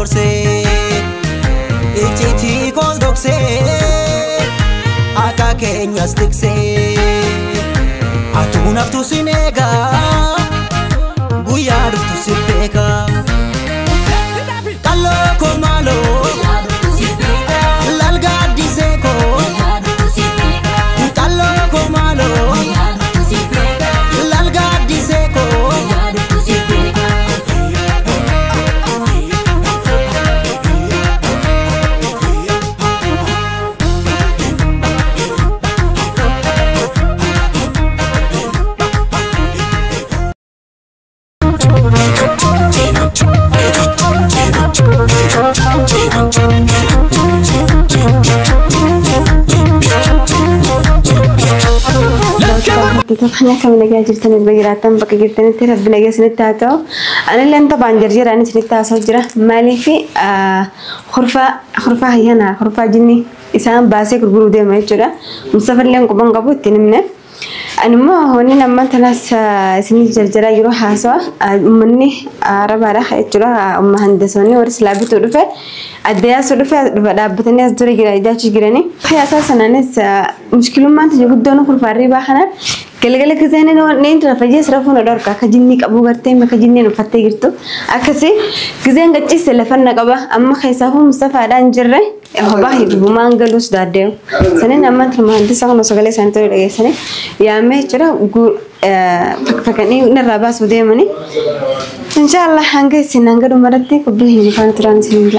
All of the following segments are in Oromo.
korse ijiti koldokse aka kenyas tikse atunaftu sinega guya duftu sibeka kallo komalo lalga diseko kallo komalo lalga diseko طبعا كم نجا جرتني بجراتهم بقى جرتني ترى بنجا سنتاتو أنا اللي أنت بانجرجر أنا سنتاسو جرا مالي في خرفة هي أنا خرفة جني إسام باسك الجرو ده ما يجرا مسافر لين كبان قبض تنمنا أنا ما هوني لما تناس سني جرجرا يروح حاسوا مني ربع راح يجرا أم هندسوني ورسلابي تروفه أديها سرفة دابت الناس دوري جرا إذا تجراني هي أساسا الناس مشكلة ما تجي قدامنا خرفة ريبا خنا كل كذا نين ترى سرفنا دار كجني كأبو قرتين ما كجني نفتح قرتو أكسي كذا نقطع سلفنا كبا أما خيسافهم مستفاد عن جرة هو باهي بمانجلوس داديو سنة نما ترى ما هندسة كنا سجله سنتو لقي سنة يا مه ترى فكني نرابا سودي مني إن شاء الله هنگه سنانگه رو مرتي كبه هنگان تران سنجا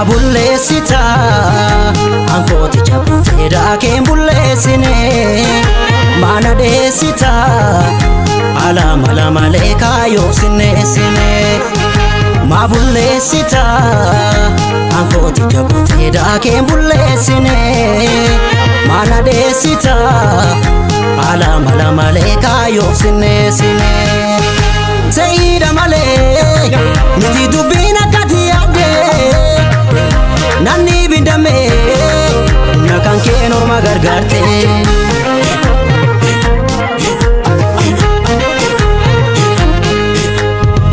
Bulle sita angkoti jabute dake bulle sine mana de sita ala maleka yo sine sine ma bulle sita angkoti jabute dake bulle sine mana de sita ala maleka yo sine sine seida male niti dubina katiyade Nani bindame nakan ke norma gargarte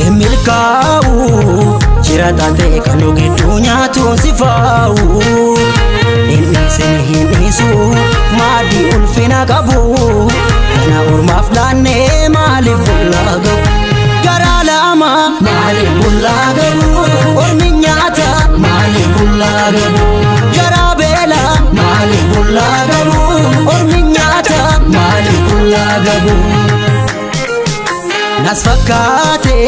Emilkau jiratante kanoge dunya tun sifau Inni senihisu madi ulfina kabu Kana urmaf lane malif bullago Garala ama malif bullago Orminyata malif bullago Garabela malif bullago Orminyata malif bullago Nas fakate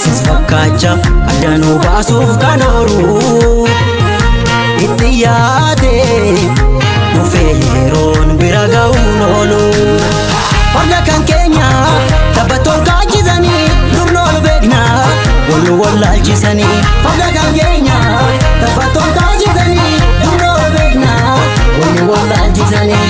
sis fakacha adanu basuf kanoru Itiyate nufeyeron biragaunolo Wala kan Kenya tabaton kajizani nurnol begna Wala wala jizani Wala kan Kenya tabaton kajizani nurnol begna Wala wala jizani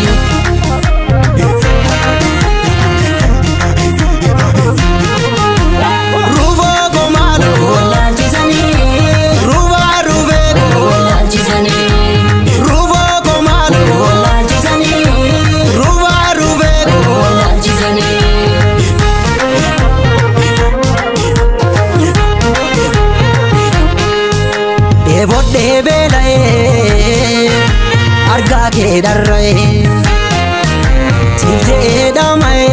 Arga ke darre tije damae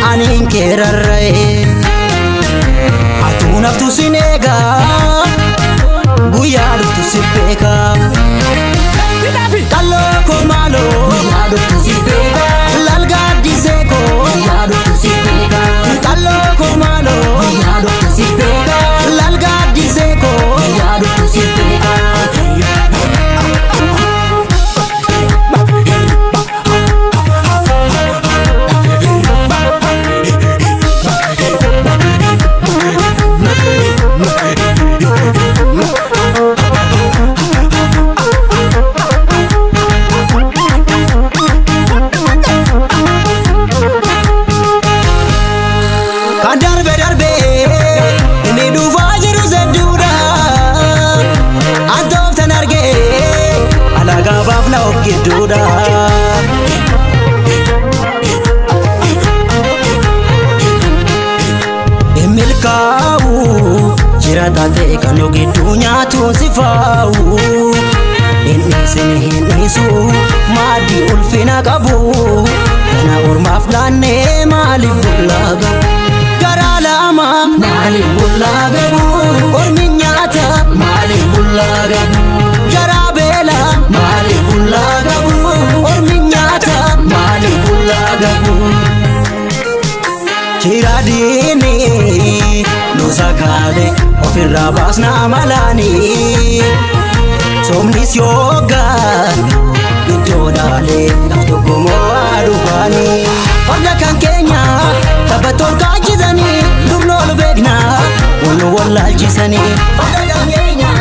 anin ke darre atunaftu sinega guya duftu sibeka kallo komalo guya duftu sibeka lalga diseko guya duftu sibeka kallo komalo guya duftu sibeka lalga diseko guya duftu sibeka hinisu maadi ulfina qabu kana ormaaf laanne maali bullaga garalama maali bullaga ormi nyaata maali bullaga garabela maali bullaga ormi nyaata maali bullaga Chiradini no sakale ofirra basna malani somnis yoga idodale naftogomo adufani ola kan Kenya tabator kajizani durnol begna wono wala jisani ola kan Kenya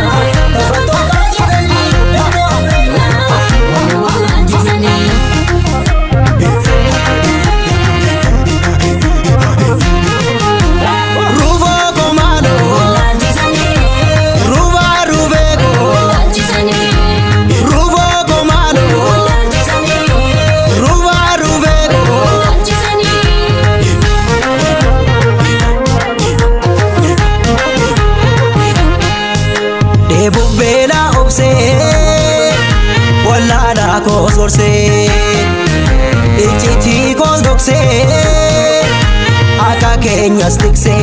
tabator kajizani durnol begna wono wala jisani Bela obse wala da ko sorse ichiti ko dokse aka Kenya stikse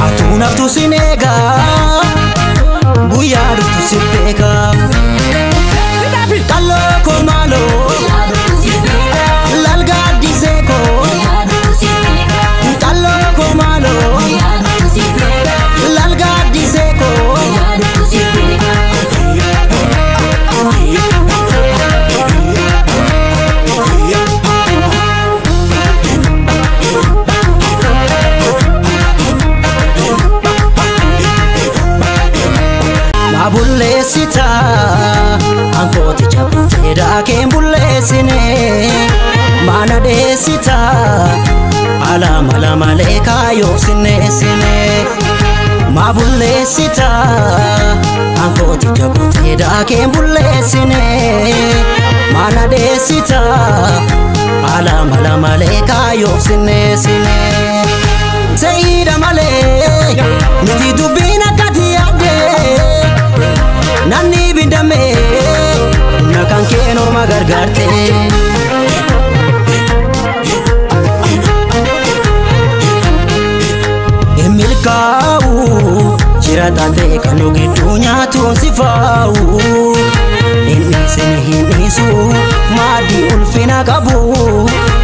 atuna tu sinega buya tu sipeka kallo ko malo lalga dizeko kallo ko malo lalga dizeko Abulle sita ankoti chapute da kembulle sine mana de sita ala maleka yo sine sine mabulle sita ankoti chapute da kembulle sine mana de sita ala maleka yo sine sine Sayida male niti dubina katiyade Nani bindame nakan keno magargarte Emilkau jiratante kanu gidunya tun sifau Inni sini hinisu maadi ulfina qabu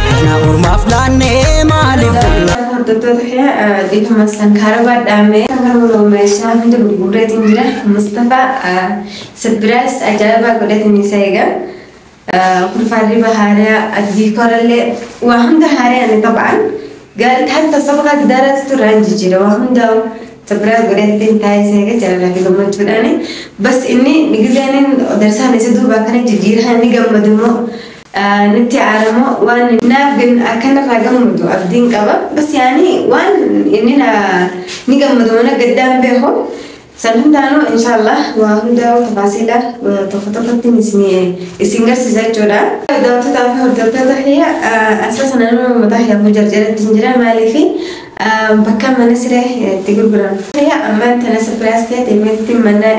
kana urmaaf laanne maali bulla Dr. Tahya di Maslan Karabat Dame Kamu Mesha Hindu Gurret Indira Mustafa Sabras Ajaba Gurret Nisaiga Kurfari Bahara Adi Korale Wahunda Hari طبعا قالت حتى سبقت دارت ترانجي وهندا Sabras Gurret Intai Saiga Jala Lagi Gomot Chudani بس إني نقولين درسها نسدو بكرة جديرها نيجا مدمو نتي عالمه وان نابن أكنا رقم مدو أبدين كبا بس يعني وان إننا نيجا مدونا قدام بهو سنهم دانو إن شاء الله وهم داو تفاصيله وتفتقد نسميه السينجر سيزاي جودا داو تتعرفه الدكتور تحية أساسا أنا متحية مجرجرة تنجرة مالفي بكم من سره تقول بران هي أما تناسب براس فيها تمت منا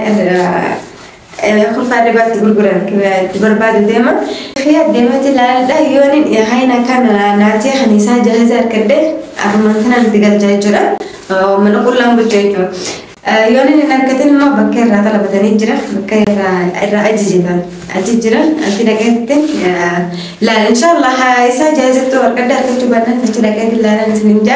خل فاربات تقول بران كبر بعد ديما هي ديما تلا لا يونين هاينا كان ناتي خنيسة جاهزة كده أرمانتنا نتقل جاي جرا ومن أقول لهم بجاي جرا يونين نركتين ما بكر رات لا بدني جرا بكر أجي جرا أنت لقيتين لا إن شاء الله هاي سا جاهزة تو أركده أركده بنا نشتري لقيت لا نسنجا